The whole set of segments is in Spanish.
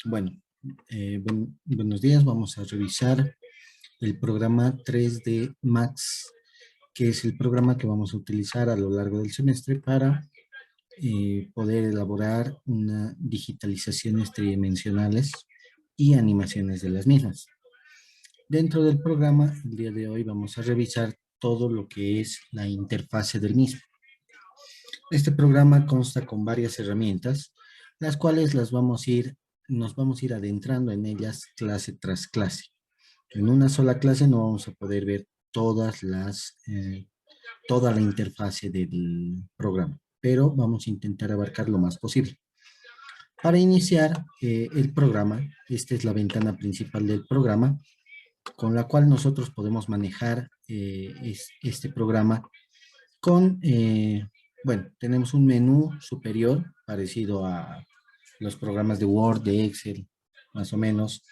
Bueno, buenos días. Vamos a revisar el programa 3D Max, que es el programa que vamos a utilizar a lo largo del semestre para poder elaborar una digitalizaciones tridimensionales y animaciones de las mismas. Dentro del programa, el día de hoy vamos a revisar todo lo que es la interfase del mismo. Este programa consta con varias herramientas, las cuales nos vamos a ir adentrando en ellas clase tras clase. En una sola clase no vamos a poder ver toda la interfase del programa, pero vamos a intentar abarcar lo más posible. Para iniciar el programa, esta es la ventana principal del programa, con la cual nosotros podemos manejar este programa bueno, tenemos un menú superior parecido a los programas de Word, de Excel, más o menos,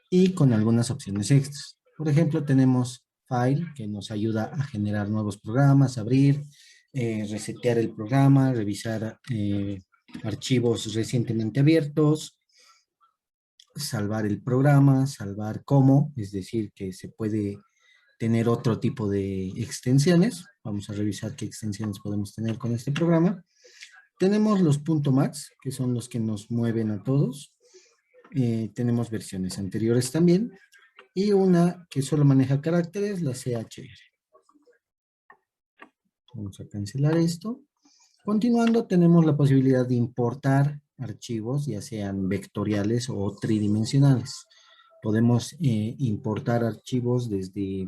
y con algunas opciones extras. Por ejemplo, tenemos File, que nos ayuda a generar nuevos programas, abrir, resetear el programa, revisar archivos recientemente abiertos, salvar el programa, salvar como, es decir, que se puede tener otro tipo de extensiones. Vamos a revisar qué extensiones podemos tener con este programa. Tenemos los .max, que son los que nos mueven a todos. Tenemos versiones anteriores también. Y una que solo maneja caracteres, la CHR. Vamos a cancelar esto. Continuando, tenemos la posibilidad de importar archivos, ya sean vectoriales o tridimensionales. Podemos importar archivos desde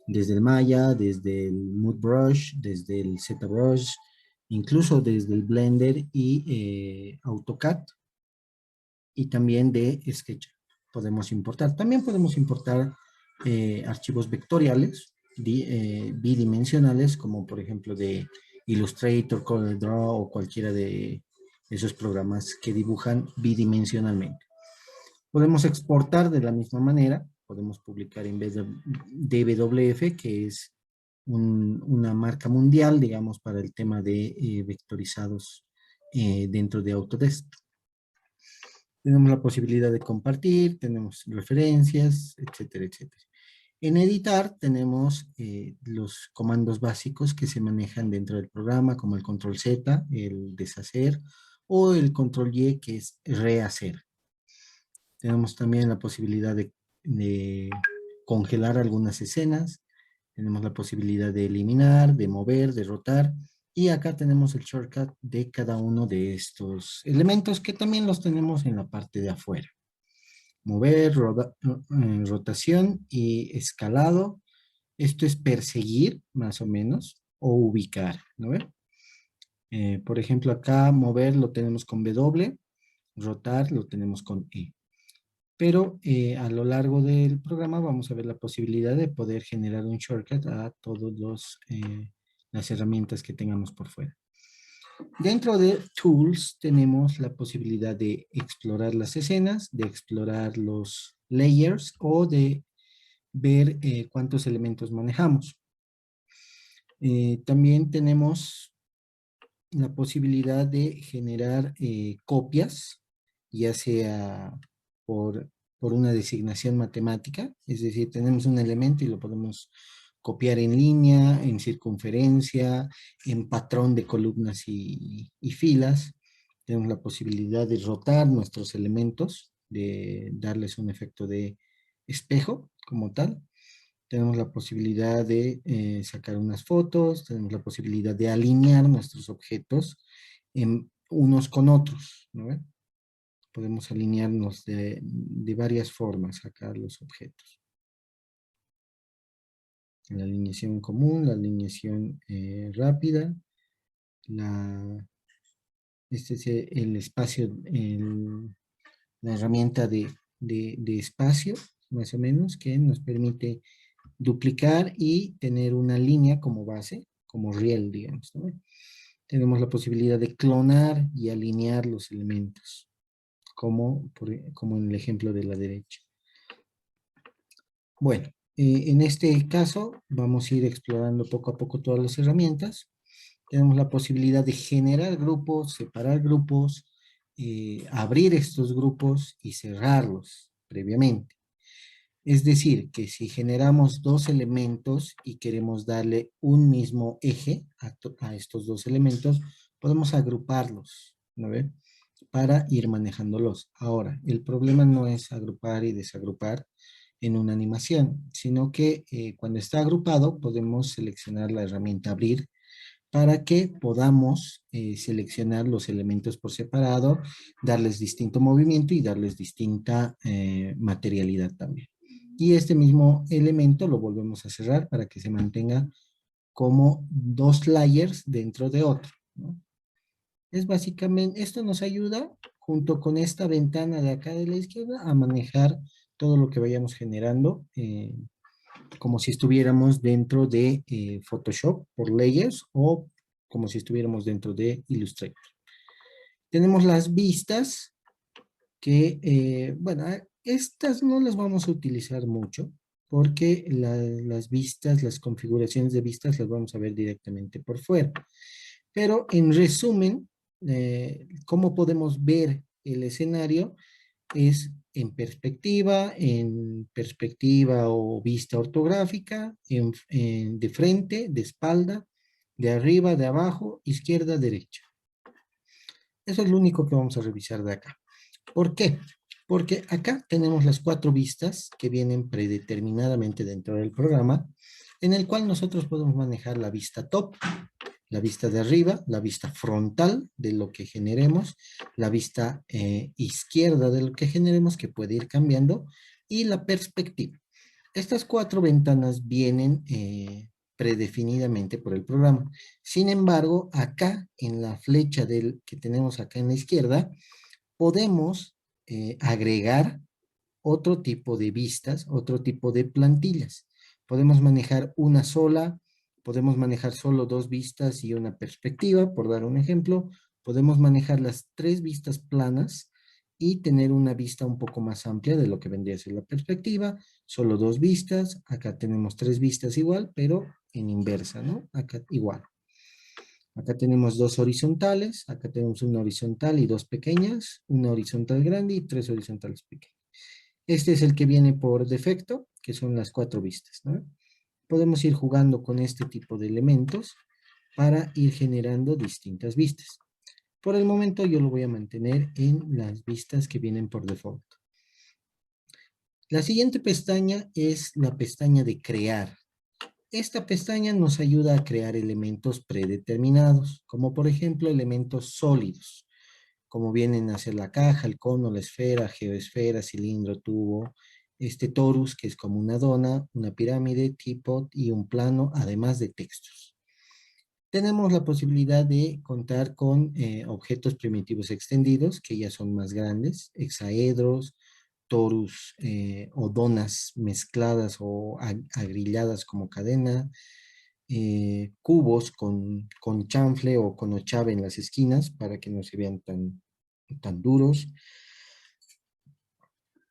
el Maya, desde el Mood Brush, desde el ZBrush, incluso desde el Blender y AutoCAD, y también de SketchUp podemos importar. También podemos importar archivos vectoriales, bidimensionales, como por ejemplo de Illustrator, CorelDRAW o cualquiera de esos programas que dibujan bidimensionalmente. Podemos exportar de la misma manera, podemos publicar en vez de DWF, que es una marca mundial, digamos, para el tema de vectorizados dentro de Autodesk. Tenemos la posibilidad de compartir, tenemos referencias, etcétera, etcétera. En editar tenemos los comandos básicos que se manejan dentro del programa, como el control Z, el deshacer, o el control Y, que es rehacer. Tenemos también la posibilidad de congelar algunas escenas. Tenemos la posibilidad de eliminar, de mover, de rotar. Y acá tenemos el shortcut de cada uno de estos elementos que también los tenemos en la parte de afuera. Mover, rotación y escalado. Esto es perseguir, más o menos, o ubicar, ¿no ve? Por ejemplo, acá mover lo tenemos con W, rotar lo tenemos con E. Pero a lo largo del programa vamos a ver la posibilidad de poder generar un shortcut a todas las herramientas que tengamos por fuera. Dentro de Tools tenemos la posibilidad de explorar las escenas, de explorar los layers o de ver cuántos elementos manejamos. También tenemos la posibilidad de generar copias, ya sea por una designación matemática, es decir, tenemos un elemento y lo podemos copiar en línea, en circunferencia, en patrón de columnas y filas. Tenemos la posibilidad de rotar nuestros elementos, de darles un efecto de espejo como tal. Tenemos la posibilidad de sacar unas fotos, tenemos la posibilidad de alinear nuestros objetos unos con otros, ¿no? Podemos alinearnos de varias formas acá los objetos. La alineación común, la alineación rápida, este es el espacio, la herramienta de espacio, más o menos, que nos permite duplicar y tener una línea como base, como riel, digamos, ¿no? Tenemos la posibilidad de clonar y alinear los elementos, como en el ejemplo de la derecha. Bueno, en este caso vamos a ir explorando poco a poco todas las herramientas. Tenemos la posibilidad de generar grupos, separar grupos, abrir estos grupos y cerrarlos previamente. Es decir, que si generamos dos elementos y queremos darle un mismo eje a estos dos elementos, podemos agruparlos, ¿no ve? Para ir manejándolos. Ahora, el problema no es agrupar y desagrupar en una animación, sino que cuando está agrupado podemos seleccionar la herramienta abrir para que podamos seleccionar los elementos por separado, darles distinto movimiento y darles distinta materialidad también. Y este mismo elemento lo volvemos a cerrar para que se mantenga como dos layers dentro de otro, ¿no? Es básicamente, esto nos ayuda junto con esta ventana de acá de la izquierda a manejar todo lo que vayamos generando como si estuviéramos dentro de Photoshop por layers o como si estuviéramos dentro de Illustrator. Tenemos las vistas que, bueno, estas no las vamos a utilizar mucho porque las vistas, las configuraciones de vistas las vamos a ver directamente por fuera. Pero en resumen, cómo podemos ver el escenario es en perspectiva o vista ortográfica, de frente, de espalda, de arriba, de abajo, izquierda, derecha. Eso es lo único que vamos a revisar de acá. ¿Por qué? Porque acá tenemos las 4 vistas que vienen predeterminadamente dentro del programa, en el cual nosotros podemos manejar la vista top, la vista de arriba, la vista frontal de lo que generemos, la vista izquierda de lo que generemos, que puede ir cambiando, y la perspectiva. Estas 4 ventanas vienen predefinidamente por el programa. Sin embargo, acá en la flecha que tenemos acá en la izquierda, podemos agregar otro tipo de vistas, otro tipo de plantillas. Podemos manejar una sola, podemos manejar solo 2 vistas y una perspectiva, por dar un ejemplo. Podemos manejar las 3 vistas planas y tener una vista un poco más amplia de lo que vendría a ser la perspectiva. Solo 2 vistas, acá tenemos 3 vistas igual, pero en inversa, ¿no? Acá igual. Acá tenemos 2 horizontales, acá tenemos una horizontal y 2 pequeñas, una horizontal grande y 3 horizontales pequeñas. Este es el que viene por defecto, que son las 4 vistas, ¿no? Podemos ir jugando con este tipo de elementos para ir generando distintas vistas. Por el momento yo lo voy a mantener en las vistas que vienen por default. La siguiente pestaña es la pestaña de crear. Esta pestaña nos ayuda a crear elementos predeterminados, como por ejemplo elementos sólidos, como vienen a ser la caja, el cono, la esfera, geoesfera, cilindro, tubo, este torus, que es como una dona, una pirámide, teapot y un plano, además de textos. Tenemos la posibilidad de contar con objetos primitivos extendidos, que ya son más grandes, hexaedros, torus o donas mezcladas o agrilladas como cadena, cubos con chanfle o con ochave en las esquinas para que no se vean tan duros.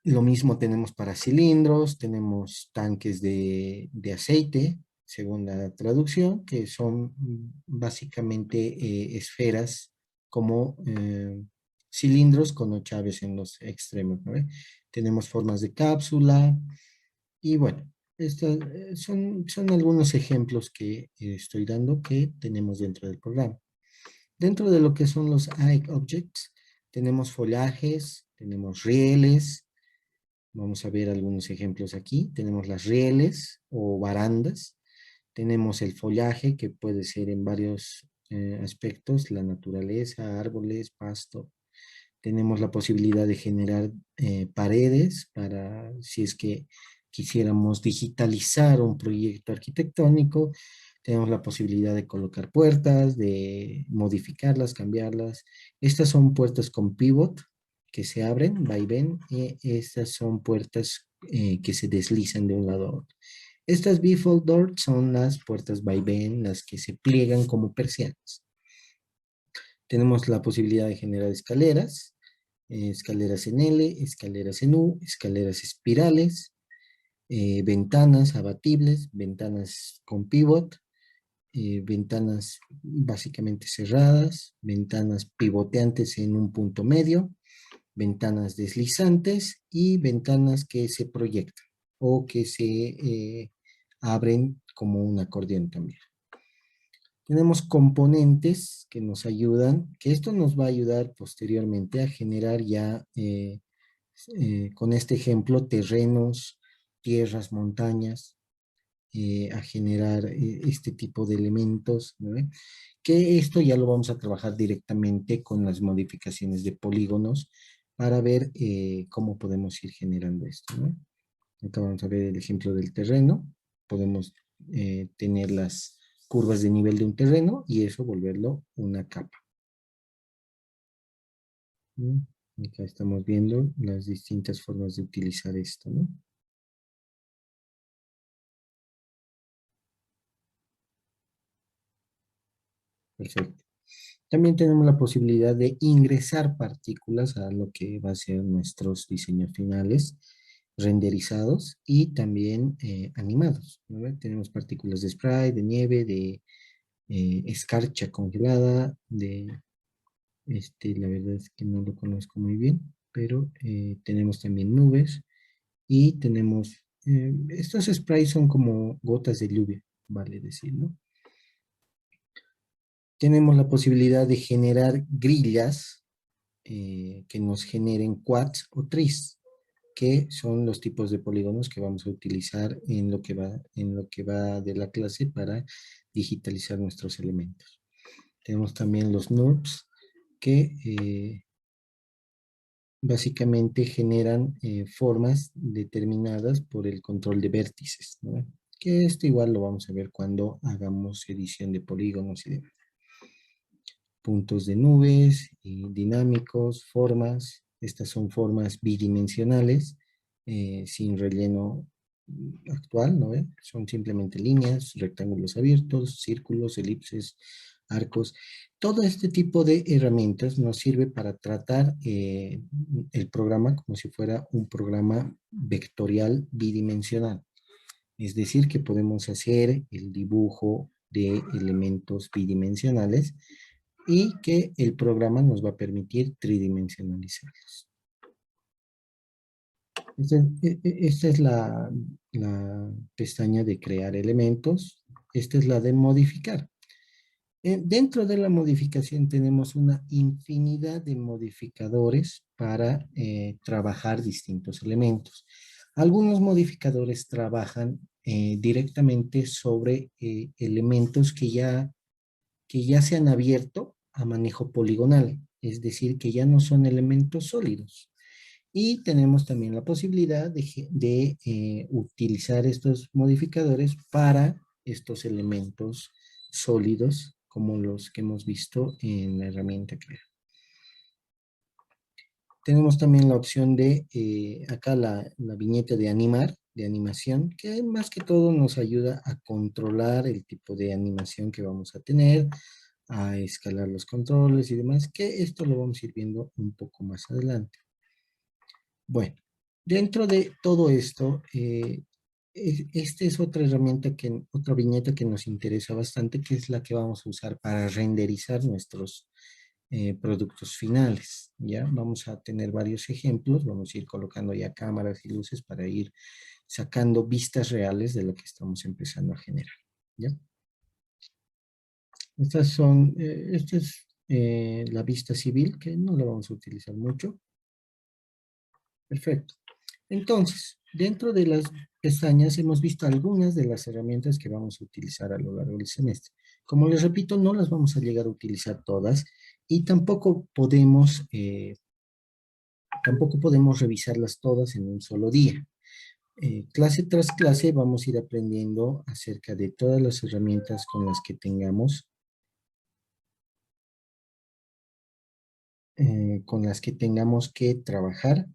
Lo mismo tenemos para cilindros, tenemos tanques de aceite, según la traducción, que son básicamente esferas como cilindros con ochaves en los extremos, ¿no? Tenemos formas de cápsula y bueno, estos son algunos ejemplos que estoy dando que tenemos dentro del programa. Dentro de lo que son los AI Objects, tenemos follajes, tenemos rieles. Vamos a ver algunos ejemplos aquí. Tenemos las rieles o barandas. Tenemos el follaje, que puede ser en varios aspectos, la naturaleza, árboles, pasto. Tenemos la posibilidad de generar paredes para si es que quisiéramos digitalizar un proyecto arquitectónico. Tenemos la posibilidad de colocar puertas, de modificarlas, cambiarlas. Estas son puertas con pivot que se abren, va y ven, y estas son puertas que se deslizan de un lado a otro. Estas bifold doors son las puertas vaivén, las que se pliegan como persianas. Tenemos la posibilidad de generar escaleras, escaleras en L, escaleras en U, escaleras espirales, ventanas abatibles, ventanas con pivot, ventanas básicamente cerradas, ventanas pivoteantes en un punto medio, ventanas deslizantes y ventanas que se proyectan o que se abren como un acordeón también. Tenemos componentes que nos ayudan, que esto nos va a ayudar posteriormente a generar ya, con este ejemplo, terrenos, tierras, montañas, a generar este tipo de elementos, ¿no? Que esto ya lo vamos a trabajar directamente con las modificaciones de polígonos para ver cómo podemos ir generando esto, ¿no? Acá vamos a ver el ejemplo del terreno. Podemos tener las curvas de nivel de un terreno y eso volverlo una capa. ¿No? Acá estamos viendo las distintas formas de utilizar esto, ¿no? Perfecto. También tenemos la posibilidad de ingresar partículas a lo que va a ser nuestros diseños finales, renderizados y también animados, ¿no? Tenemos partículas de spray, de nieve, de escarcha congelada, la verdad es que no lo conozco muy bien, pero tenemos también nubes y tenemos, estos sprays son como gotas de lluvia, vale decir, ¿no? Tenemos la posibilidad de generar grillas que nos generen quads o tris, que son los tipos de polígonos que vamos a utilizar en lo que va de la clase para digitalizar nuestros elementos. Tenemos también los NURBS, que básicamente generan formas determinadas por el control de vértices, ¿no? Que esto igual lo vamos a ver cuando hagamos edición de polígonos y demás. Puntos de nubes, y dinámicos, formas. Estas son formas bidimensionales, sin relleno actual, ¿no? Son simplemente líneas, rectángulos abiertos, círculos, elipses, arcos. Todo este tipo de herramientas nos sirve para tratar el programa como si fuera un programa vectorial bidimensional. Es decir, que podemos hacer el dibujo de elementos bidimensionales y que el programa nos va a permitir tridimensionalizarlos. Esta es la pestaña de crear elementos. Esta es la de modificar. Dentro de la modificación tenemos una infinidad de modificadores para trabajar distintos elementos. Algunos modificadores trabajan directamente sobre elementos que ya se han abierto a manejo poligonal, es decir, que ya no son elementos sólidos. Y tenemos también la posibilidad de utilizar estos modificadores para estos elementos sólidos, como los que hemos visto en la herramienta Crea. Tenemos también la opción de, acá la viñeta de animar, de animación, que más que todo nos ayuda a controlar el tipo de animación que vamos a tener, a escalar los controles y demás, que esto lo vamos a ir viendo un poco más adelante. Bueno, dentro de todo esto, esta es otra herramienta, otra viñeta que nos interesa bastante, que es la que vamos a usar para renderizar nuestros productos finales. ¿Ya? Vamos a tener varios ejemplos, vamos a ir colocando ya cámaras y luces para ir sacando vistas reales de lo que estamos empezando a generar. ¿Ya? Esta es la vista civil, que no la vamos a utilizar mucho. Perfecto. Entonces, dentro de las pestañas hemos visto algunas de las herramientas que vamos a utilizar a lo largo del semestre. Como les repito, no las vamos a llegar a utilizar todas y tampoco podemos revisarlas todas en un solo día. Clase tras clase vamos a ir aprendiendo acerca de todas las herramientas con las que tengamos que trabajar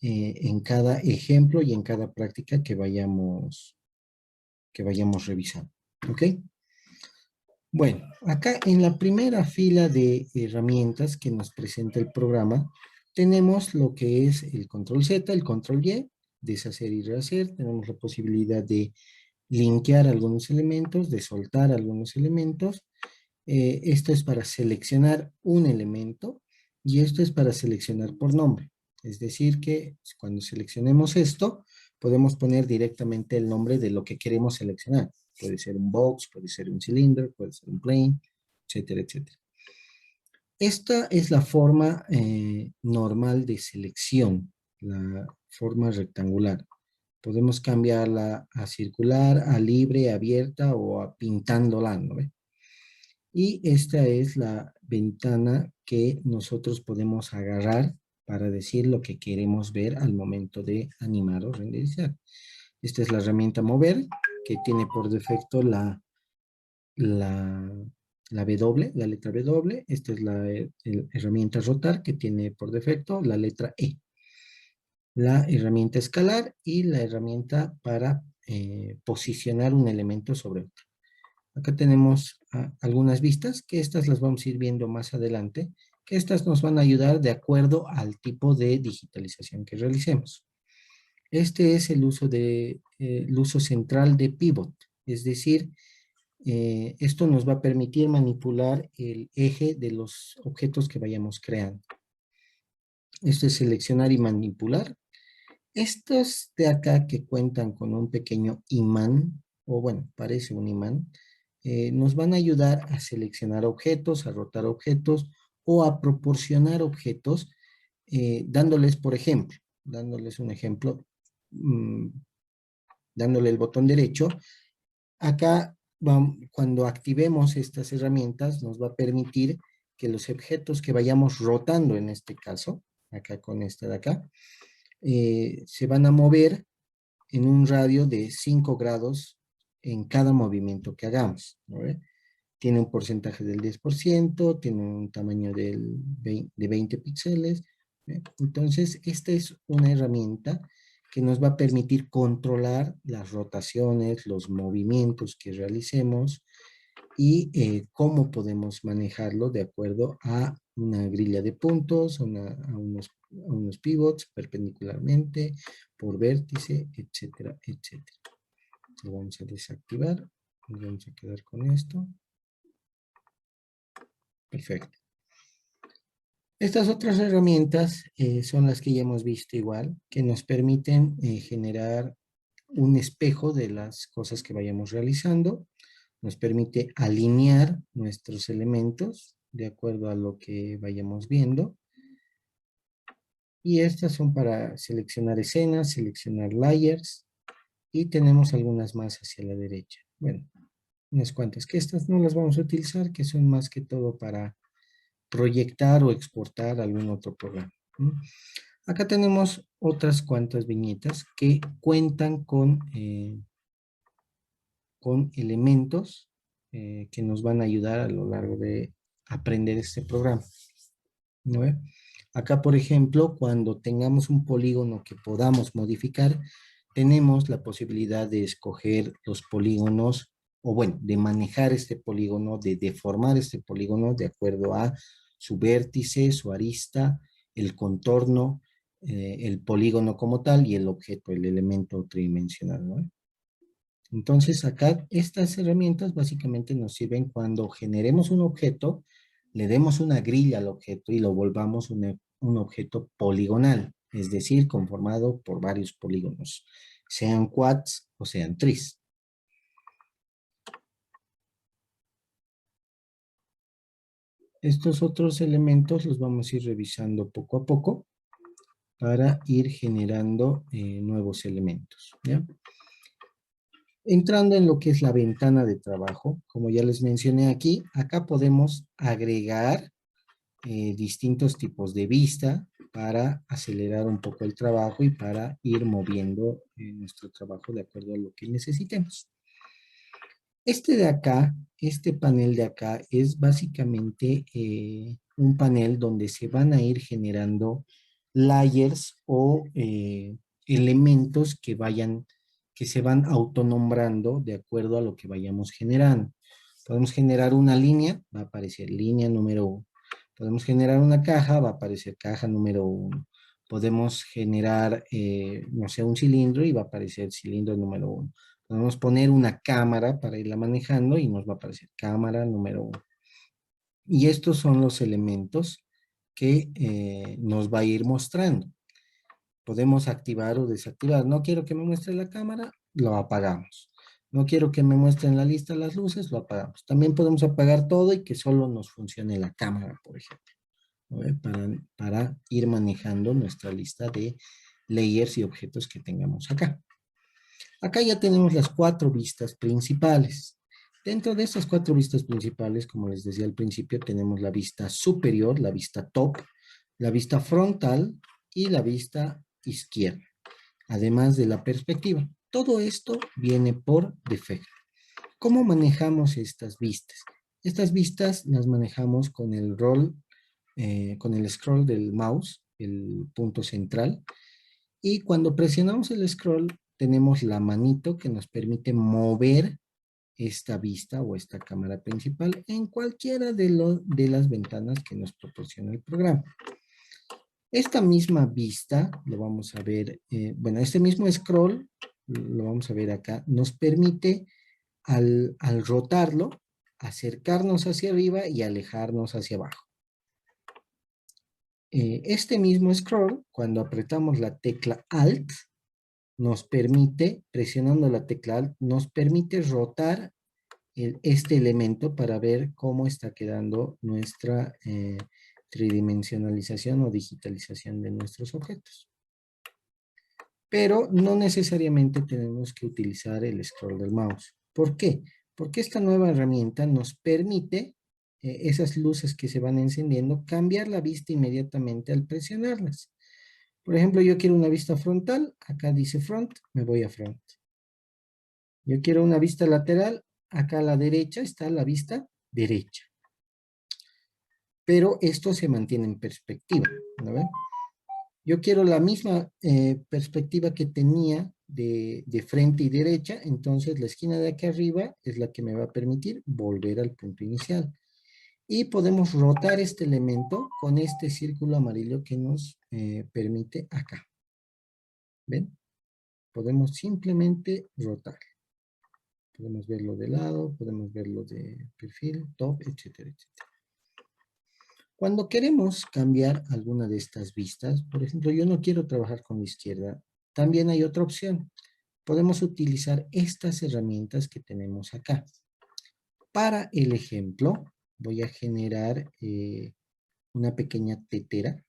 en cada ejemplo y en cada práctica que vayamos revisando. ¿Ok? Bueno, acá en la primera fila de herramientas que nos presenta el programa, tenemos lo que es el control Z, el control Y, deshacer y rehacer. Tenemos la posibilidad de linkear algunos elementos, de soltar algunos elementos. Esto es para seleccionar un elemento y esto es para seleccionar por nombre. Es decir que cuando seleccionemos esto, podemos poner directamente el nombre de lo que queremos seleccionar. Puede ser un box, puede ser un cilindro, puede ser un plane, etcétera, etcétera. Esta es la forma normal de selección, la forma rectangular. Podemos cambiarla a circular, a libre, abierta o a pintándola, ¿no ve? Y esta es la ventana que nosotros podemos agarrar para decir lo que queremos ver al momento de animar o renderizar. Esta es la herramienta mover, que tiene por defecto la, la W, la letra W. Esta es la herramienta rotar, que tiene por defecto la letra E. La herramienta escalar y la herramienta para posicionar un elemento sobre otro. Acá tenemos algunas vistas, que estas las vamos a ir viendo más adelante, que estas nos van a ayudar de acuerdo al tipo de digitalización que realicemos. Este es el uso central de pivot, es decir, esto nos va a permitir manipular el eje de los objetos que vayamos creando. Esto es seleccionar y manipular. Estos de acá que cuentan con un pequeño imán, o bueno, parece un imán, nos van a ayudar a seleccionar objetos, a rotar objetos o a proporcionar objetos, dándoles, por ejemplo, dándoles un ejemplo, dándole el botón derecho. Acá, cuando activemos estas herramientas, nos va a permitir que los objetos que vayamos rotando, en este caso, acá con esta de acá, se van a mover en un radio de 5 grados en cada movimiento que hagamos, ¿no? Tiene un porcentaje del 10%, tiene un tamaño de 20 píxeles. Entonces, esta es una herramienta que nos va a permitir controlar las rotaciones, los movimientos que realicemos y cómo podemos manejarlo de acuerdo a una grilla de puntos, a unos pivots perpendicularmente, por vértice, etcétera, etcétera. Lo vamos a desactivar. Nos vamos a quedar con esto. Perfecto. Estas otras herramientas son las que ya hemos visto igual, que nos permiten generar un espejo de las cosas que vayamos realizando. Nos permite alinear nuestros elementos de acuerdo a lo que vayamos viendo. Y estas son para seleccionar escenas, seleccionar layers. Y tenemos algunas más hacia la derecha. Bueno, unas cuantas, que estas no las vamos a utilizar, que son más que todo para proyectar o exportar algún otro programa. Acá tenemos otras cuantas viñetas que cuentan con elementos que nos van a ayudar a lo largo de aprender este programa, ¿no? Acá, por ejemplo, cuando tengamos un polígono que podamos modificar, tenemos la posibilidad de escoger los polígonos, o bueno, de manejar este polígono, de deformar este polígono de acuerdo a su vértice, su arista, el contorno, el polígono como tal y el objeto, el elemento tridimensional, ¿no? Entonces acá estas herramientas básicamente nos sirven cuando generemos un objeto, le demos una grilla al objeto y lo volvamos un objeto poligonal, es decir, conformado por varios polígonos, sean quads o sean tris. Estos otros elementos los vamos a ir revisando poco a poco para ir generando nuevos elementos, ¿ya? Entrando en lo que es la ventana de trabajo, como ya les mencioné aquí, acá podemos agregar distintos tipos de vista para acelerar un poco el trabajo y para ir moviendo nuestro trabajo de acuerdo a lo que necesitemos. Este de acá, este panel de acá es básicamente un panel donde se van a ir generando layers o elementos que se van autonombrando de acuerdo a lo que vayamos generando. Podemos generar una línea, va a aparecer línea número 1. Podemos generar una caja, va a aparecer caja número 1. Podemos generar, no sé, un cilindro y va a aparecer cilindro número 1. Podemos poner una cámara para irla manejando y nos va a aparecer cámara número 1. Y estos son los elementos que nos va a ir mostrando. Podemos activar o desactivar. No quiero que me muestre la cámara, lo apagamos. No quiero que me muestre en la lista las luces, lo apagamos. También podemos apagar todo y que solo nos funcione la cámara, por ejemplo, ¿no? Para ir manejando nuestra lista de layers y objetos que tengamos acá. Acá ya tenemos las 4 vistas principales. Dentro de estas 4 vistas principales, como les decía al principio, tenemos la vista superior, la vista top, la vista frontal y la vista izquierda, además de la perspectiva. Todo esto viene por defecto. ¿Cómo manejamos estas vistas? Estas vistas las manejamos con el con el scroll del mouse, el punto central, y cuando presionamos el scroll tenemos la manito que nos permite mover esta vista o esta cámara principal en cualquiera de las ventanas que nos proporciona el programa. Esta misma vista, lo vamos a ver, bueno, este mismo scroll, lo vamos a ver acá, nos permite al rotarlo, acercarnos hacia arriba y alejarnos hacia abajo. Este mismo scroll, cuando apretamos la tecla Alt, nos permite, presionando la tecla Alt, nos permite rotar este elemento para ver cómo está quedando nuestra tridimensionalización o digitalización de nuestros objetos. Pero no necesariamente tenemos que utilizar el scroll del mouse. ¿Por qué? Porque esta nueva herramienta nos permite, esas luces que se van encendiendo, cambiar la vista inmediatamente al presionarlas. Por ejemplo, yo quiero una vista frontal, acá dice front, me voy a front. Yo quiero una vista lateral, acá a la derecha está la vista derecha. Pero esto se mantiene en perspectiva, ¿no ven? Yo quiero la misma perspectiva que tenía de frente y derecha, entonces la esquina de aquí arriba es la que me va a permitir volver al punto inicial. Y podemos rotar este elemento con este círculo amarillo que nos permite acá. ¿Ven? Podemos simplemente rotar. Podemos verlo de lado, podemos verlo de perfil, top, etcétera, etcétera. Cuando queremos cambiar alguna de estas vistas, por ejemplo, yo no quiero trabajar con la izquierda, también hay otra opción. Podemos utilizar estas herramientas que tenemos acá. Para el ejemplo, voy a generar una pequeña tetera.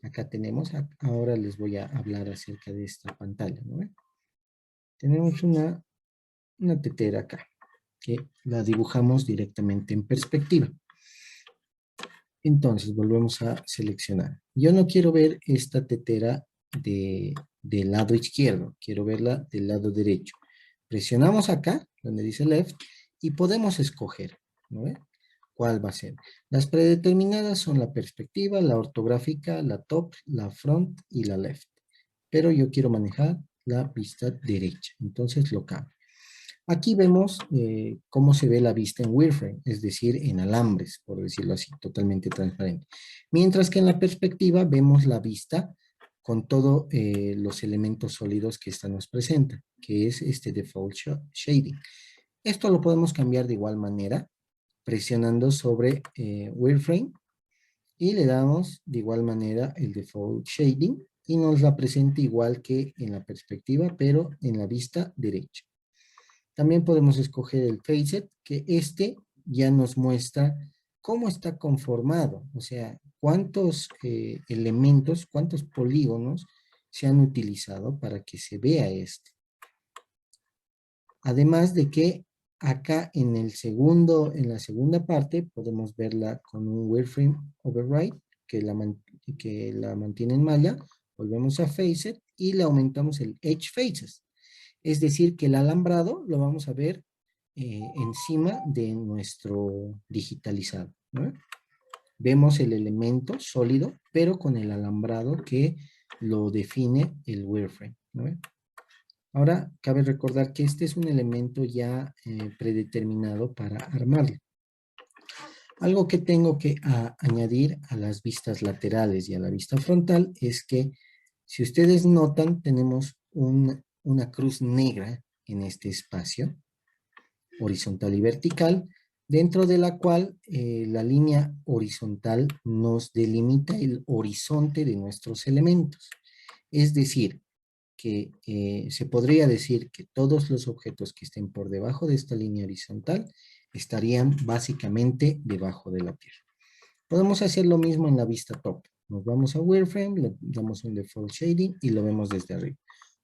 Acá tenemos, ahora les voy a hablar acerca de esta pantalla, ¿no? Tenemos una tetera acá, que la dibujamos directamente en perspectiva. Entonces, volvemos a seleccionar. Yo no quiero ver esta tetera del lado izquierdo, quiero verla del lado derecho. Presionamos acá, donde dice left, y podemos escoger, ¿no ve? ¿Cuál va a ser? Las predeterminadas son la perspectiva, la ortográfica, la top, la front y la left. Pero yo quiero manejar la vista derecha, entonces lo cambio. Aquí vemos cómo se ve la vista en wireframe, es decir, en alambres, por decirlo así, totalmente transparente. Mientras que en la perspectiva vemos la vista con todos los elementos sólidos que esta nos presenta, que es este default shading. Esto lo podemos cambiar de igual manera, presionando sobre wireframe, y le damos de igual manera el default shading, y nos la presenta igual que en la perspectiva, pero en la vista derecha. También podemos escoger el facet, que este ya nos muestra cómo está conformado, o sea, cuántos elementos, cuántos polígonos se han utilizado para que se vea esto. Además de que acá en la segunda parte podemos verla con un wireframe override que la mantiene en malla. Volvemos a facet y le aumentamos el edge faces. Es decir, que el alambrado lo vamos a ver encima de nuestro digitalizado, ¿no? Vemos el elemento sólido, pero con el alambrado que lo define el wireframe, ¿no? Ahora, cabe recordar que este es un elemento ya predeterminado para armarlo. Algo que tengo que añadir a las vistas laterales y a la vista frontal es que, si ustedes notan, tenemos una cruz negra en este espacio horizontal y vertical, dentro de la cual la línea horizontal nos delimita el horizonte de nuestros elementos. Es decir, que se podría decir que todos los objetos que estén por debajo de esta línea horizontal estarían básicamente debajo de la Tierra. Podemos hacer lo mismo en la vista top. Nos vamos a Wireframe, le damos un Default Shading y lo vemos desde arriba.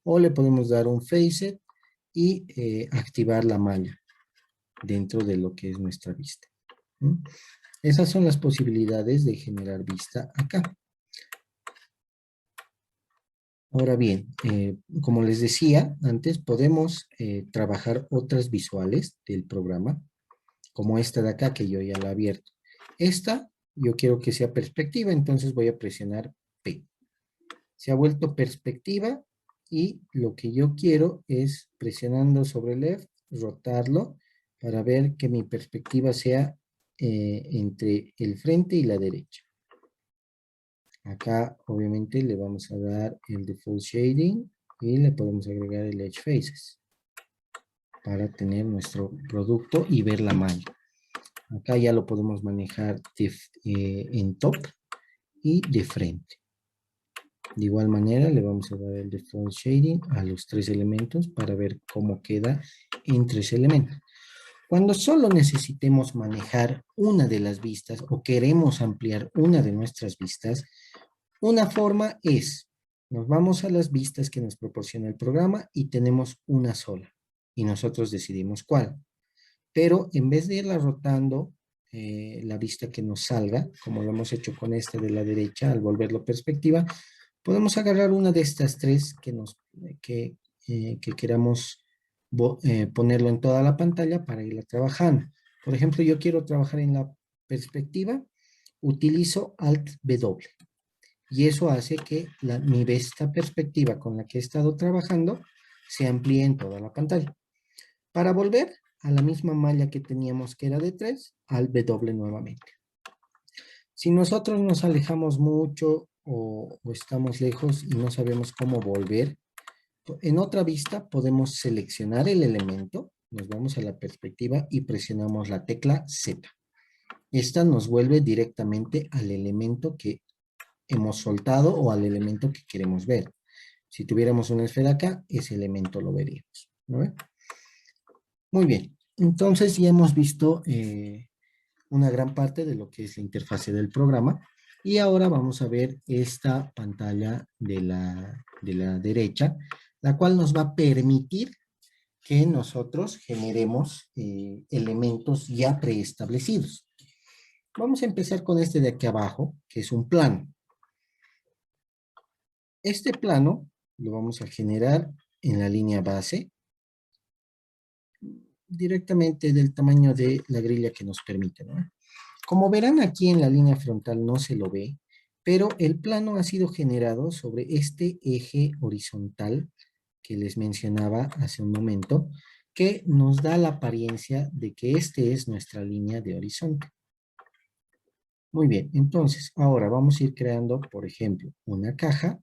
O le podemos dar un Facet y activar la malla dentro de lo que es nuestra vista. ¿Mm? Esas son las posibilidades de generar vista acá. Ahora bien, como les decía antes, podemos trabajar otras visuales del programa, como esta de acá que yo ya la he abierto. Esta yo quiero que sea perspectiva, entonces voy a presionar P. Se ha vuelto perspectiva y lo que yo quiero es presionando sobre Left, rotarlo para ver que mi perspectiva sea entre el frente y la derecha. Acá obviamente le vamos a dar el Default Shading y le podemos agregar el Edge Faces para tener nuestro producto y ver la malla. Acá ya lo podemos manejar en top y de frente. De igual manera le vamos a dar el Default Shading a los tres elementos para ver cómo queda en tres elementos. Cuando solo necesitemos manejar una de las vistas o queremos ampliar una de nuestras vistas, una forma es, nos vamos a las vistas que nos proporciona el programa y tenemos una sola. Y nosotros decidimos cuál. Pero en vez de irla rotando, la vista que nos salga, como lo hemos hecho con esta de la derecha, al volverlo perspectiva, podemos agarrar una de estas tres que queramos ponerlo en toda la pantalla para irla trabajando. Por ejemplo, yo quiero trabajar en la perspectiva, utilizo Alt-W. Y eso hace que mi vista perspectiva con la que he estado trabajando se amplíe en toda la pantalla. Para volver a la misma malla que teníamos que era de 3, Alt-W nuevamente. Si nosotros nos alejamos mucho o estamos lejos y no sabemos cómo volver, en otra vista podemos seleccionar el elemento, nos vamos a la perspectiva y presionamos la tecla Z. Esta nos vuelve directamente al elemento que hemos soltado o al elemento que queremos ver. Si tuviéramos una esfera acá, ese elemento lo veríamos, ¿no ve? Muy bien, entonces ya hemos visto una gran parte de lo que es la interfase del programa y ahora vamos a ver esta pantalla de la derecha, la cual nos va a permitir que nosotros generemos elementos ya preestablecidos. Vamos a empezar con este de aquí abajo, que es un plano. Este plano lo vamos a generar en la línea base, directamente del tamaño de la grilla que nos permite, ¿no? Como verán aquí en la línea frontal no se lo ve, pero el plano ha sido generado sobre este eje horizontal que les mencionaba hace un momento, que nos da la apariencia de que este es nuestra línea de horizonte. Muy bien, entonces ahora vamos a ir creando, por ejemplo, una caja.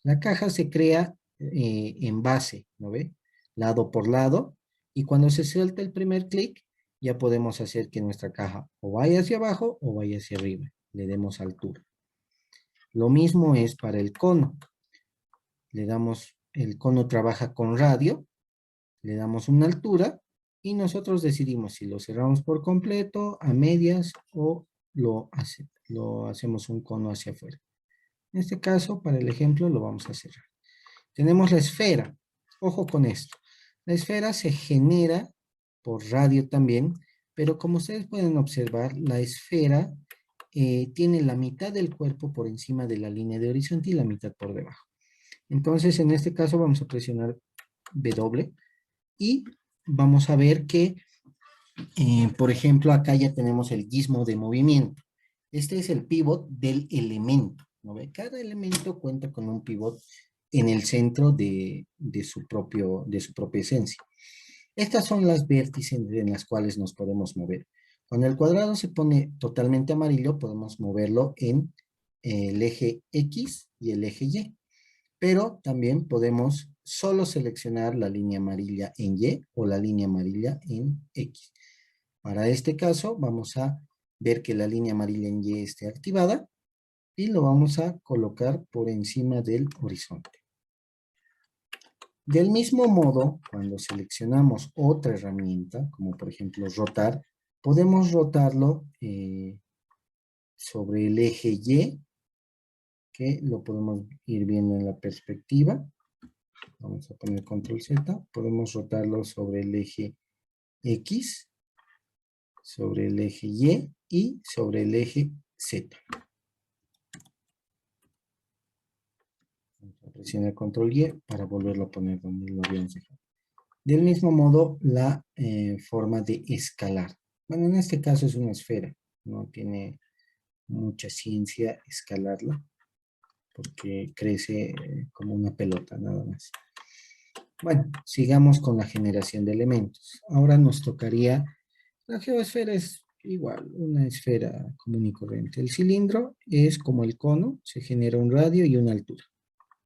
La caja se crea en base, ¿no ve? Lado por lado, y cuando se suelta el primer clic, ya podemos hacer que nuestra caja o vaya hacia abajo o vaya hacia arriba. Le demos altura. Lo mismo es para el cono. Le damos, el cono trabaja con radio, le damos una altura y nosotros decidimos si lo cerramos por completo, a medias o lo hacemos un cono hacia afuera. En este caso, para el ejemplo, lo vamos a cerrar. Tenemos la esfera. Ojo con esto. La esfera se genera por radio también, pero como ustedes pueden observar, la esfera tiene la mitad del cuerpo por encima de la línea de horizonte y la mitad por debajo. Entonces, en este caso vamos a presionar W y vamos a ver que, por ejemplo, acá ya tenemos el gizmo de movimiento. Este es el pivot del elemento, ¿no ve? Cada elemento cuenta con un pivot en el centro de su propia esencia. Estas son las vértices en las cuales nos podemos mover. Cuando el cuadrado se pone totalmente amarillo, podemos moverlo en el eje X y el eje Y. pero también podemos solo seleccionar la línea amarilla en Y o la línea amarilla en X. Para este caso vamos a ver que la línea amarilla en Y esté activada y lo vamos a colocar por encima del horizonte. Del mismo modo, cuando seleccionamos otra herramienta, como por ejemplo rotar, podemos rotarlo sobre el eje Y, que lo podemos ir viendo en la perspectiva. Vamos a poner control Z. Podemos rotarlo sobre el eje X, sobre el eje Y sobre el eje Z. Vamos a presionar control Y para volverlo a poner donde lo habíamos dejado. Del mismo modo, la forma de escalar. Bueno, en este caso es una esfera. No tiene mucha ciencia escalarla, porque crece como una pelota, nada más. Bueno, sigamos con la generación de elementos. Ahora nos tocaría, la geoesfera es igual, una esfera común y corriente. El cilindro es como el cono, se genera un radio y una altura.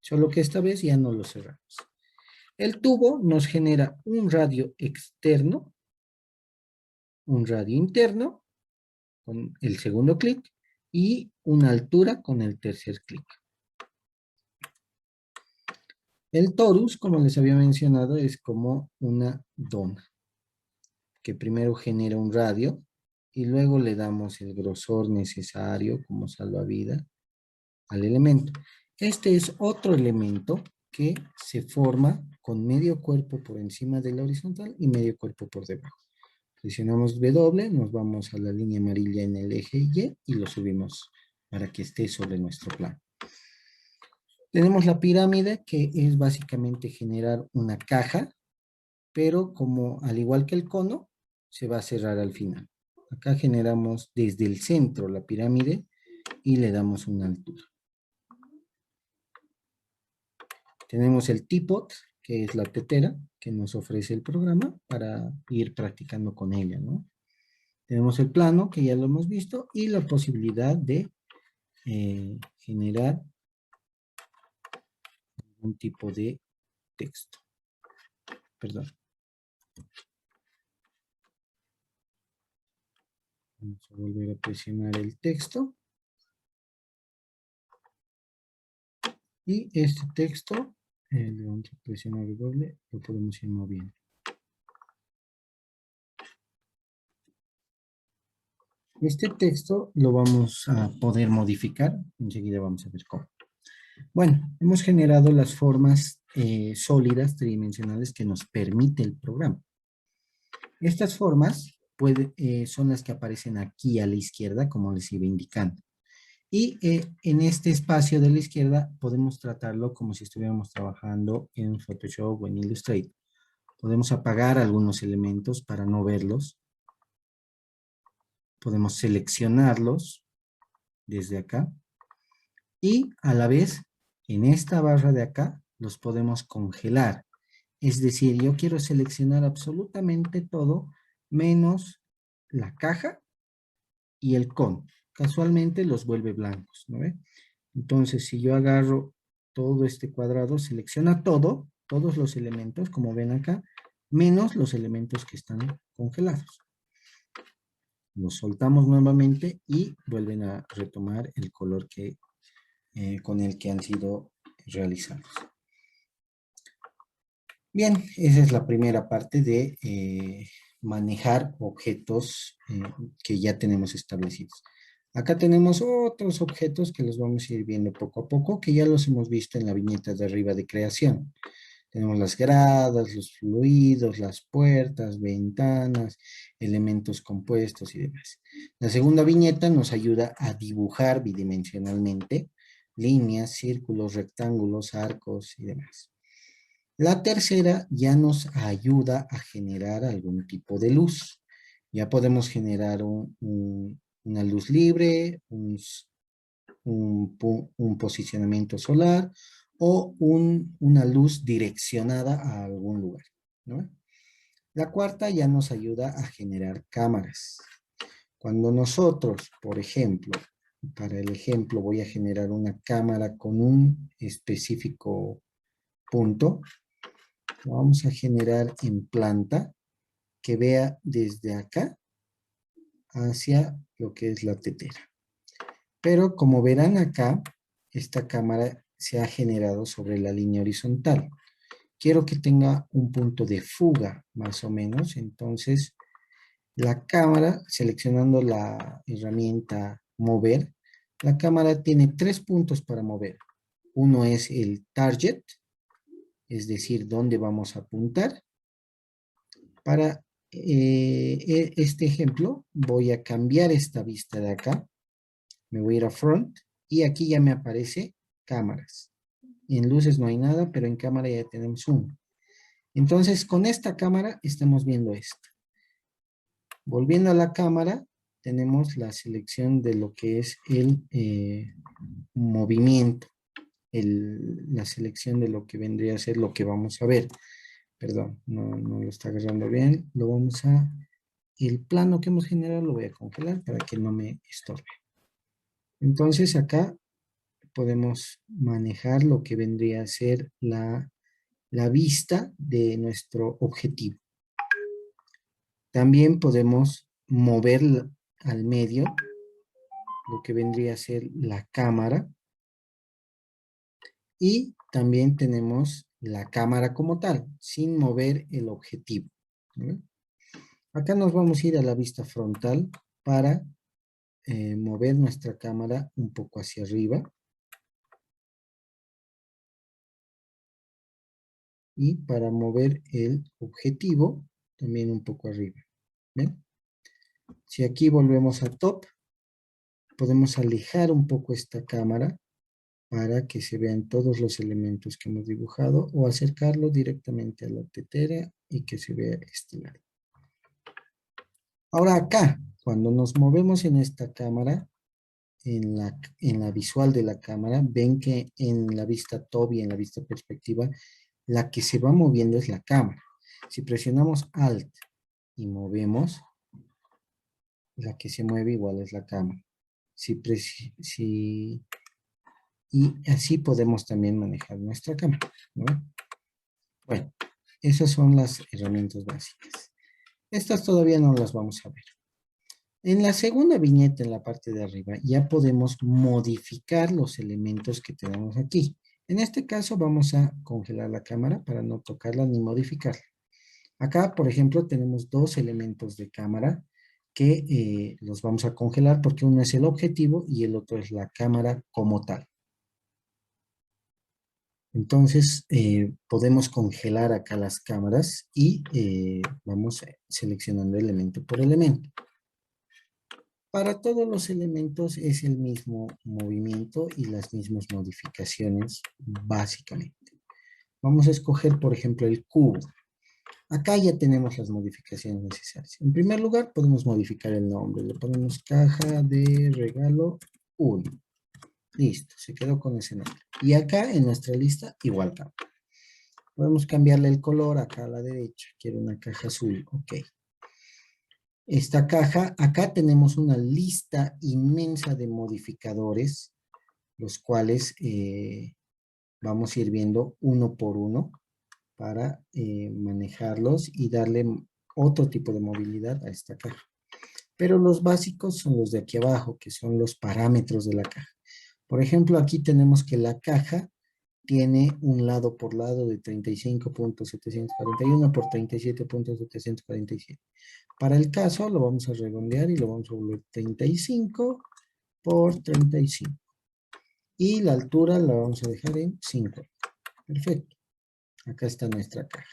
Solo que esta vez ya no lo cerramos. El tubo nos genera un radio externo, un radio interno, con el segundo clic, y una altura con el tercer clic. El torus, como les había mencionado, es como una dona, que primero genera un radio, y luego le damos el grosor necesario como salvavidas al elemento. Este es otro elemento que se forma con medio cuerpo por encima de la horizontal y medio cuerpo por debajo. Presionamos W, nos vamos a la línea amarilla en el eje Y lo subimos para que esté sobre nuestro plano. Tenemos la pirámide, que es básicamente generar una caja, pero como al igual que el cono, se va a cerrar al final. Acá generamos desde el centro la pirámide y le damos una altura. Tenemos el teapot, que es la tetera que nos ofrece el programa para ir practicando con ella, ¿no? Tenemos el plano, que ya lo hemos visto, y la posibilidad de generar un tipo de texto. Perdón. Vamos a volver a presionar el texto. Y este texto, le vamos a presionar doble, lo podemos ir moviendo. Este texto lo vamos a poder modificar. Enseguida vamos a ver cómo. Bueno, hemos generado las formas sólidas tridimensionales que nos permite el programa. Estas formas son las que aparecen aquí a la izquierda, como les iba indicando. Y en este espacio de la izquierda podemos tratarlo como si estuviéramos trabajando en Photoshop o en Illustrator. Podemos apagar algunos elementos para no verlos. Podemos seleccionarlos desde acá. Y a la vez, en esta barra de acá, los podemos congelar. Es decir, yo quiero seleccionar absolutamente todo, menos la caja y el cono. Casualmente los vuelve blancos, ¿no ve? Entonces, si yo agarro todo este cuadrado, selecciona todo, todos los elementos, como ven acá, menos los elementos que están congelados. Los soltamos nuevamente y vuelven a retomar el color con el que han sido realizados. Bien, esa es la primera parte de manejar objetos que ya tenemos establecidos. Acá tenemos otros objetos que los vamos a ir viendo poco a poco, que ya los hemos visto en la viñeta de arriba de creación. Tenemos las gradas, los fluidos, las puertas, ventanas, elementos compuestos y demás. La segunda viñeta nos ayuda a dibujar bidimensionalmente líneas, círculos, rectángulos, arcos y demás. La tercera ya nos ayuda a generar algún tipo de luz. Ya podemos generar una luz libre, un posicionamiento solar o una luz direccionada a algún lugar, ¿no? La cuarta ya nos ayuda a generar cámaras. Cuando nosotros, por ejemplo, para el ejemplo, voy a generar una cámara con un específico punto. Lo vamos a generar en planta, que vea desde acá hacia lo que es la tetera. Pero como verán acá, esta cámara se ha generado sobre la línea horizontal. Quiero que tenga un punto de fuga, más o menos. Entonces, la cámara, seleccionando la herramienta mover, la cámara tiene 3 puntos para mover. Uno es el target, es decir, dónde vamos a apuntar. Para este ejemplo, voy a cambiar esta vista de acá. Me voy a ir a front y aquí ya me aparece cámaras. En luces no hay nada, pero en cámara ya tenemos uno. Entonces, con esta cámara estamos viendo esto. Volviendo a la cámara, tenemos la selección de lo que es el movimiento. La selección de lo que vendría a ser lo que vamos a ver. Perdón, no lo está agarrando bien. Lo vamos a... El plano que hemos generado lo voy a congelar para que no me estorbe. Entonces acá podemos manejar lo que vendría a ser la vista de nuestro objetivo. También podemos mover al medio lo que vendría a ser la cámara. Y también tenemos la cámara como tal, sin mover el objetivo. ¿Sí? Acá nos vamos a ir a la vista frontal para mover nuestra cámara un poco hacia arriba. Y para mover el objetivo también un poco arriba. ¿Ven? Si aquí volvemos a top, podemos alejar un poco esta cámara para que se vean todos los elementos que hemos dibujado o acercarlo directamente a la tetera y que se vea este lado. Ahora acá, cuando nos movemos en esta cámara, en la visual de la cámara, ven que en la vista top y en la vista perspectiva, la que se va moviendo es la cámara. Si presionamos Alt y movemos, la que se mueve igual es la cámara. Y así podemos también manejar nuestra cámara, ¿no? Bueno, esas son las herramientas básicas. Estas todavía no las vamos a ver. En la segunda viñeta, en la parte de arriba, ya podemos modificar los elementos que tenemos aquí. En este caso vamos a congelar la cámara para no tocarla ni modificarla. Acá, por ejemplo, tenemos dos elementos de cámara que los vamos a congelar porque uno es el objetivo y el otro es la cámara como tal. Entonces, podemos congelar acá las cámaras y vamos seleccionando elemento por elemento. Para todos los elementos es el mismo movimiento y las mismas modificaciones básicamente. Vamos a escoger, por ejemplo, el cubo. Acá ya tenemos las modificaciones necesarias. En primer lugar, podemos modificar el nombre. Le ponemos caja de regalo 1. Listo, se quedó con ese nombre. Y acá en nuestra lista, igual cambia. Podemos cambiarle el color acá a la derecha. Quiero una caja azul. Ok. Esta caja, acá tenemos una lista inmensa de modificadores, los cuales vamos a ir viendo uno por uno para manejarlos y darle otro tipo de movilidad a esta caja. Pero los básicos son los de aquí abajo, que son los parámetros de la caja. Por ejemplo, aquí tenemos que la caja tiene un lado por lado de 35.741 por 37.747. Para el caso lo vamos a redondear y lo vamos a volver 35 por 35. Y la altura la vamos a dejar en 5. Perfecto. Acá está nuestra caja.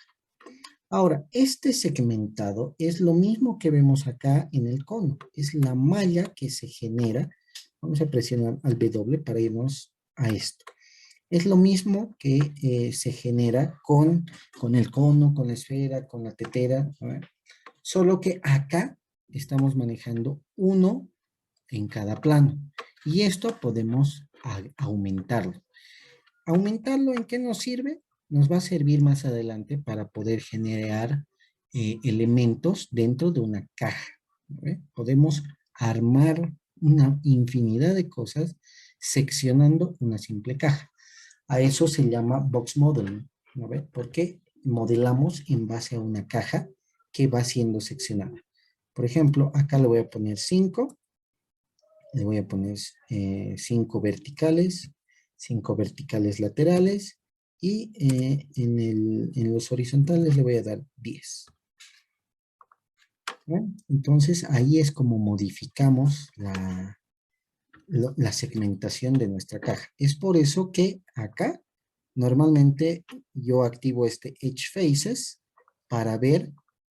Ahora, este segmentado es lo mismo que vemos acá en el cono. Es la malla que se genera. Vamos a presionar al W para irnos a esto. Es lo mismo que se genera con el cono, con la esfera, con la tetera. ¿No? Solo que acá estamos manejando uno en cada plano. Y esto podemos aumentarlo. ¿Aumentarlo en qué nos sirve? Nos va a servir más adelante para poder generar elementos dentro de una caja. ¿no? Podemos armar una infinidad de cosas seccionando una simple caja. A eso se llama box modeling, ¿no ve? Porque modelamos en base a una caja que va siendo seccionada. Por ejemplo, acá le voy a poner 5, le voy a poner 5 verticales, 5 verticales laterales y en los horizontales le voy a dar 10. ¿No? Entonces ahí es como modificamos la segmentación de nuestra caja. Es por eso que acá normalmente yo activo este Edge Faces para ver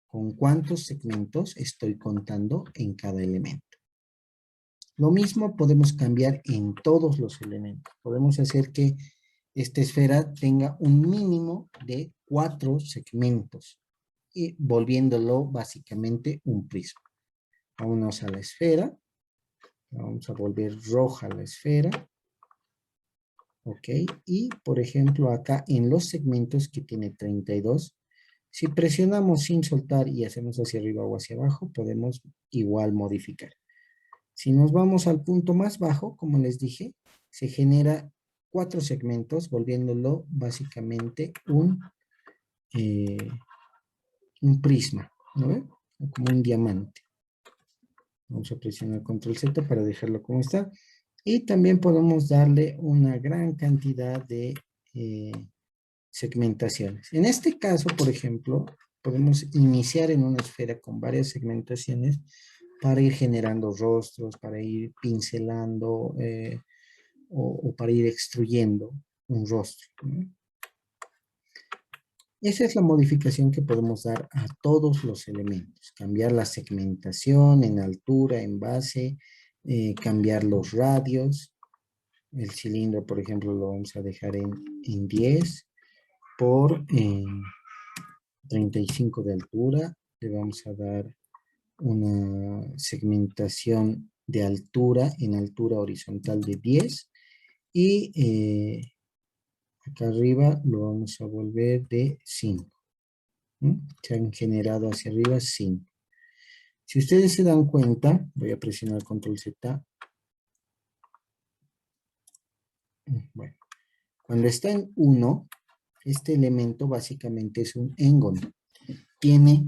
con cuántos segmentos estoy contando en cada elemento. Lo mismo podemos cambiar en todos los elementos. Podemos hacer que esta esfera tenga un mínimo de 4 segmentos y volviéndolo básicamente un prisma. Vámonos a la esfera. Vamos a volver roja la esfera. Ok, y por ejemplo acá en los segmentos que tiene 32, si presionamos sin soltar y hacemos hacia arriba o hacia abajo, podemos igual modificar. Si nos vamos al punto más bajo, como les dije, se genera 4 segmentos, volviéndolo básicamente un prisma, ¿no ven? Como un diamante. Vamos a presionar Control Z para dejarlo como está. Y también podemos darle una gran cantidad de segmentaciones. En este caso, por ejemplo, podemos iniciar en una esfera con varias segmentaciones para ir generando rostros, para ir pincelando o para ir extruyendo un rostro, ¿no? Esa es la modificación que podemos dar a todos los elementos. Cambiar la segmentación en altura, en base, cambiar los radios. El cilindro, por ejemplo, lo vamos a dejar en 10 por 35 de altura. Le vamos a dar una segmentación de altura en altura horizontal de 10 y acá arriba lo vamos a volver de 5. Se han generado hacia arriba 5. Si ustedes se dan cuenta, voy a presionar Control Z. Bueno, cuando está en 1, este elemento básicamente es un engon. Tiene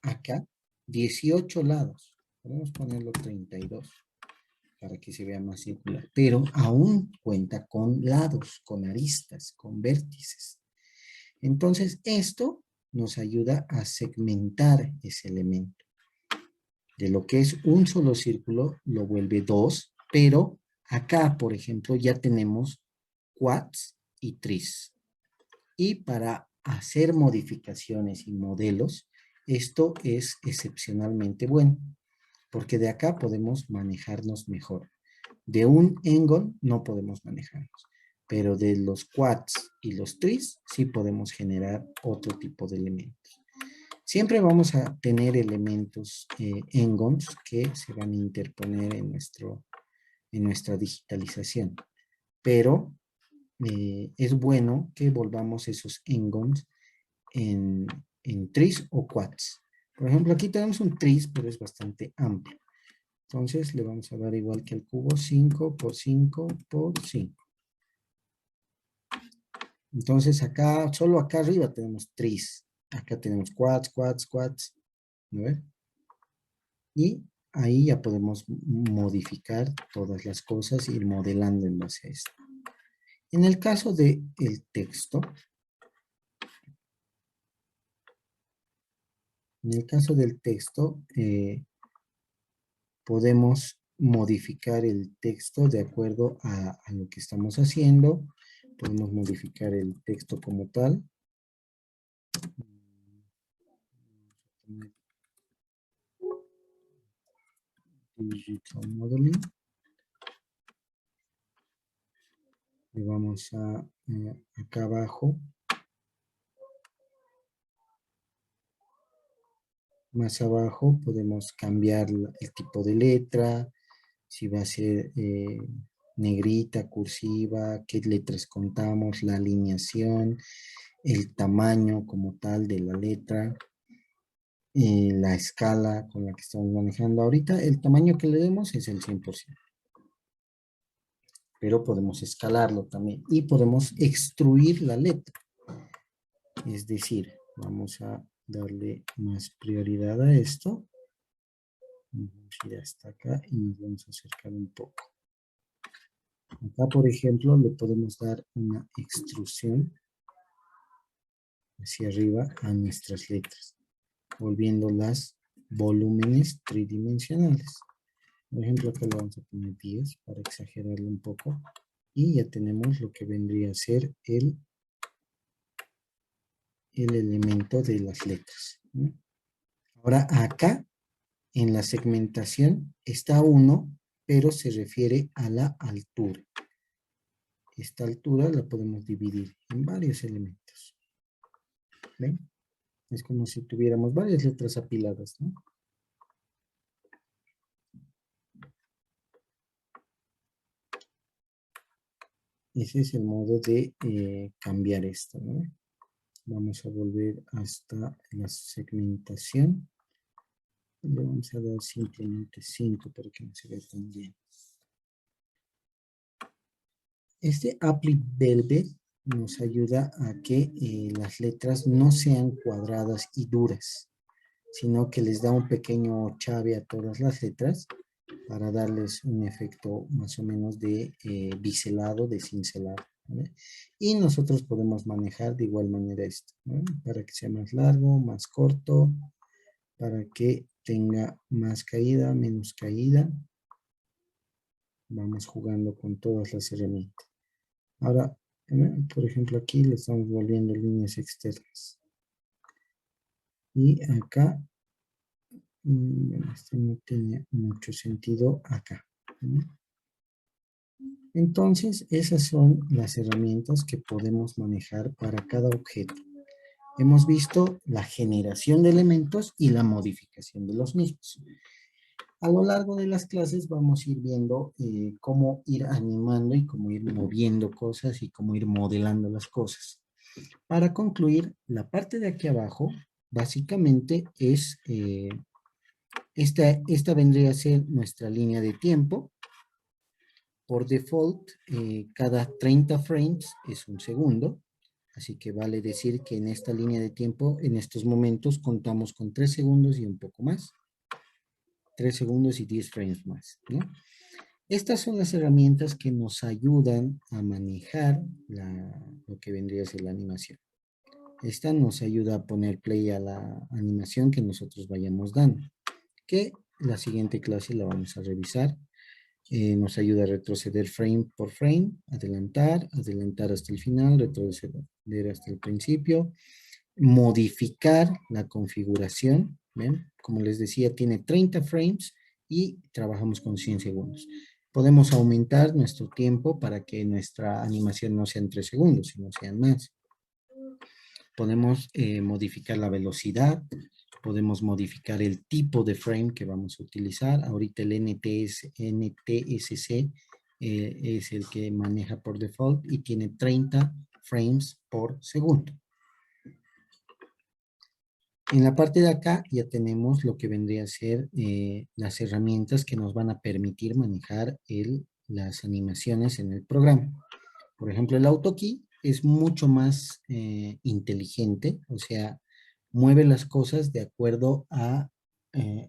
acá 18 lados. Podemos ponerlo 32 para que se vea más circular. Pero aún cuenta con lados, con aristas, con vértices. Entonces, esto nos ayuda a segmentar ese elemento. De lo que es un solo círculo, lo vuelve 2, pero acá, por ejemplo, ya tenemos quads y tris. Y para hacer modificaciones y modelos, esto es excepcionalmente bueno, porque de acá podemos manejarnos mejor. De un engon no podemos manejarnos, pero de los quads y los tris sí podemos generar otro tipo de elementos. Siempre vamos a tener elementos engons que se van a interponer en nuestra digitalización, pero es bueno que volvamos esos engons en tris o quads. Por ejemplo, aquí tenemos un tris, pero es bastante amplio. Entonces le vamos a dar igual que el cubo 5 por 5 por 5. Entonces acá, solo acá arriba tenemos tris. Acá tenemos quads, quads, quads. ¿No ve? Y ahí ya podemos modificar todas las cosas, ir modelando en base a esto. En el caso del texto, podemos modificar el texto de acuerdo a lo que estamos haciendo. Podemos modificar el texto como tal. Digital Modeling. Le vamos a acá abajo. Más abajo podemos cambiar el tipo de letra, si va a ser negrita, cursiva, qué letras contamos, la alineación, el tamaño como tal de la letra. la escala con la que estamos manejando ahorita, el tamaño que le demos es el 100%. Pero podemos escalarlo también y podemos extruir la letra. Es decir, vamos a darle más prioridad a esto. Vamos a ir hasta acá y nos vamos a acercar un poco. Acá, por ejemplo, le podemos dar una extrusión hacia arriba a nuestras letras, volviéndolas volúmenes tridimensionales. Por ejemplo, acá le vamos a poner 10 para exagerarlo un poco. Y ya tenemos lo que vendría a ser el elemento de las letras, ¿no? Ahora acá, en la segmentación, está 1, pero se refiere a la altura. Esta altura la podemos dividir en varios elementos. ¿Ven? Es como si tuviéramos varias letras apiladas, ¿no? Ese es el modo de cambiar esto, ¿no? Vamos a volver hasta la segmentación. Le vamos a dar simplemente 5 para que no se vea tan bien. Este Apply Velvet nos ayuda a que las letras no sean cuadradas y duras, sino que les da un pequeño chave a todas las letras para darles un efecto más o menos de biselado, de cincelado, ¿vale? Y nosotros podemos manejar de igual manera esto, ¿no? Para que sea más largo, más corto, para que tenga más caída, menos caída. Vamos jugando con todas las herramientas. Ahora, por ejemplo, aquí le estamos volviendo líneas externas. Y acá, este no tiene mucho sentido acá, ¿no? Entonces, esas son las herramientas que podemos manejar para cada objeto. Hemos visto la generación de elementos y la modificación de los mismos. A lo largo de las clases vamos a ir viendo cómo ir animando y cómo ir moviendo cosas y cómo ir modelando las cosas. Para concluir, la parte de aquí abajo básicamente es, esta vendría a ser nuestra línea de tiempo. Por default, cada 30 frames es un segundo. Así que vale decir que en esta línea de tiempo, en estos momentos, contamos con 3 segundos y un poco más. 3 segundos y 10 frames más, ¿no? Estas son las herramientas que nos ayudan a manejar lo que vendría a ser la animación. Esta nos ayuda a poner play a la animación que nosotros vayamos dando, que la siguiente clase la vamos a revisar. Nos ayuda a retroceder frame por frame, adelantar hasta el final, retroceder hasta el principio, modificar la configuración, ¿ven? Como les decía, tiene 30 frames y trabajamos con 100 segundos. Podemos aumentar nuestro tiempo para que nuestra animación no sean 3 segundos, sino sean más. Podemos modificar la velocidad, podemos modificar el tipo de frame que vamos a utilizar. Ahorita el NTSC es el que maneja por default y tiene 30 frames por segundo. En la parte de acá ya tenemos lo que vendría a ser las herramientas que nos van a permitir manejar las animaciones en el programa. Por ejemplo, el AutoKey es mucho más inteligente, o sea, mueve las cosas de acuerdo a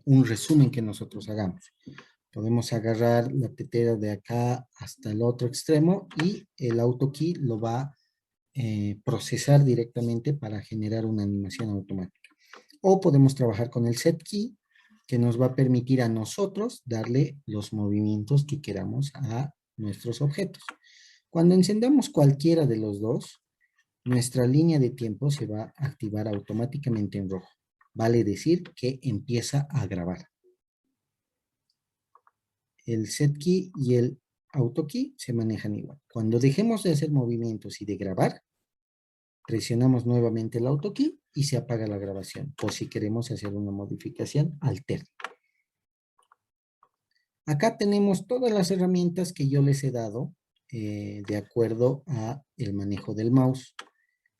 un resumen que nosotros hagamos. Podemos agarrar la tetera de acá hasta el otro extremo y el AutoKey lo va a procesar directamente para generar una animación automática. O podemos trabajar con el SetKey, que nos va a permitir a nosotros darle los movimientos que queramos a nuestros objetos. Cuando encendamos cualquiera de los dos, nuestra línea de tiempo se va a activar automáticamente en rojo. Vale decir que empieza a grabar. El SetKey y el AutoKey se manejan igual. Cuando dejemos de hacer movimientos y de grabar, presionamos nuevamente el AutoKey y se apaga la grabación, por si queremos hacer una modificación alterna. Acá tenemos todas las herramientas que yo les he dado de acuerdo a el manejo del mouse.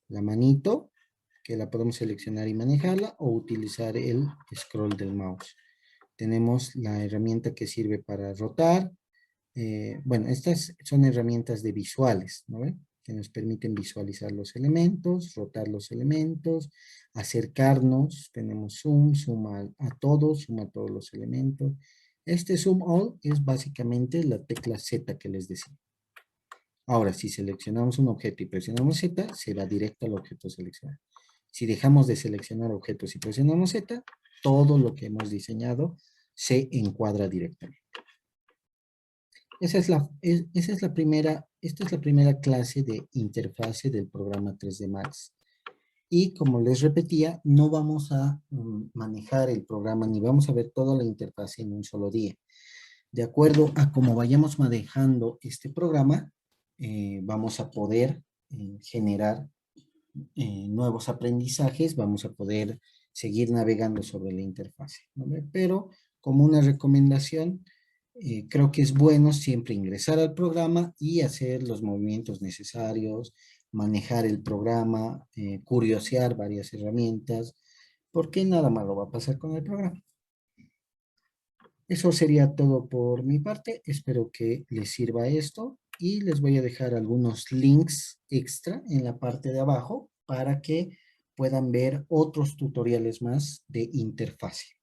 La manito, que la podemos seleccionar y manejarla, o utilizar el scroll del mouse. Tenemos la herramienta que sirve para rotar. Bueno, estas son herramientas de visuales, ¿no ve? Que nos permiten visualizar los elementos, rotar los elementos, acercarnos. Tenemos zoom, zoom a todos, zoom a todos los elementos. Este zoom all es básicamente la tecla Z que les decía. Ahora, si seleccionamos un objeto y presionamos Z, se va directo al objeto seleccionado. Si dejamos de seleccionar objetos y presionamos Z, todo lo que hemos diseñado se encuadra directamente. Esta es la primera clase de interfase del programa 3D Max. Y como les repetía, no vamos a manejar el programa ni vamos a ver toda la interfase en un solo día. De acuerdo a cómo vayamos manejando este programa, vamos a poder generar nuevos aprendizajes, vamos a poder seguir navegando sobre la interfase, ¿no? Pero como una recomendación, creo que es bueno siempre ingresar al programa y hacer los movimientos necesarios, manejar el programa, curiosear varias herramientas, porque nada malo va a pasar con el programa. Eso sería todo por mi parte. Espero que les sirva esto y les voy a dejar algunos links extra en la parte de abajo para que puedan ver otros tutoriales más de interfase.